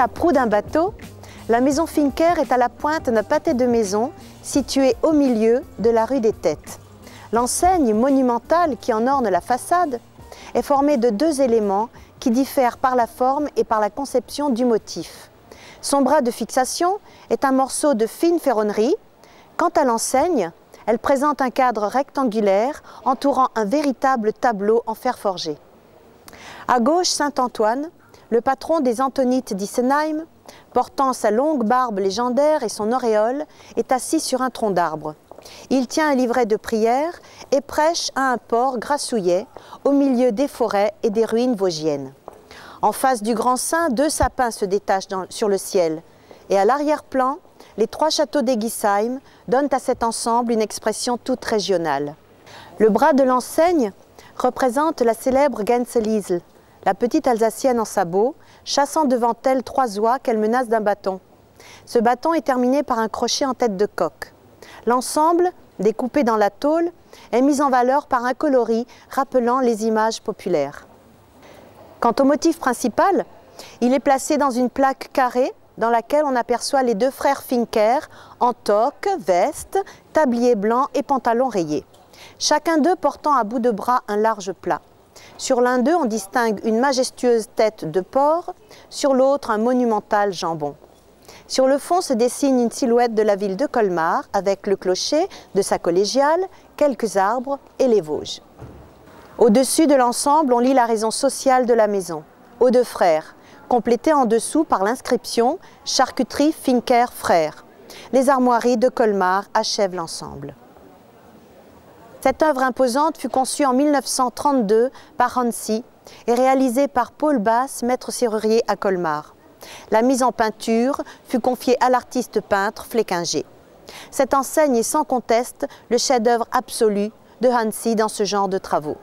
la proue d'un bateau, la maison Fincker est à la pointe d'un pâté de maison situé au milieu de la rue des Têtes. L'enseigne monumentale qui en orne la façade est formée de deux éléments qui diffèrent par la forme et par la conception du motif. Son bras de fixation est un morceau de fine ferronnerie. Quant à l'enseigne, elle présente un cadre rectangulaire entourant un véritable tableau en fer forgé. À gauche, Saint-Antoine, le patron des Antonites d'Issenheim, portant sa longue barbe légendaire et son auréole, est assis sur un tronc d'arbre. Il tient un livret de prière et prêche à un port grassouillet au milieu des forêts et des ruines vosgiennes. En face du grand saint, deux sapins se détachent sur le ciel. Et à l'arrière-plan, les trois châteaux d'Egisheim donnent à cet ensemble une expression toute régionale. Le bras de l'enseigne représente la célèbre Gänseliesl, la petite Alsacienne en sabots, chassant devant elle trois oies qu'elle menace d'un bâton. Ce bâton est terminé par un crochet en tête de coq. L'ensemble, découpé dans la tôle, est mis en valeur par un coloris rappelant les images populaires. Quant au motif principal, il est placé dans une plaque carrée dans laquelle on aperçoit les deux frères Fincker en toque, veste, tablier blanc et pantalon rayé. Chacun d'eux portant à bout de bras un large plat. Sur l'un d'eux, on distingue une majestueuse tête de porc, sur l'autre un monumental jambon. Sur le fond se dessine une silhouette de la ville de Colmar avec le clocher de sa collégiale, quelques arbres et les Vosges. Au-dessus de l'ensemble, on lit la raison sociale de la maison, aux deux frères, complétée en dessous par l'inscription « Charcuterie Fincker frères ». Les armoiries de Colmar achèvent l'ensemble. Cette œuvre imposante fut conçue en 1932 par Hansi et réalisée par Paul Basse, maître serrurier à Colmar. La mise en peinture fut confiée à l'artiste peintre Fleckinger. Cette enseigne est sans conteste le chef-d'œuvre absolu de Hansi dans ce genre de travaux.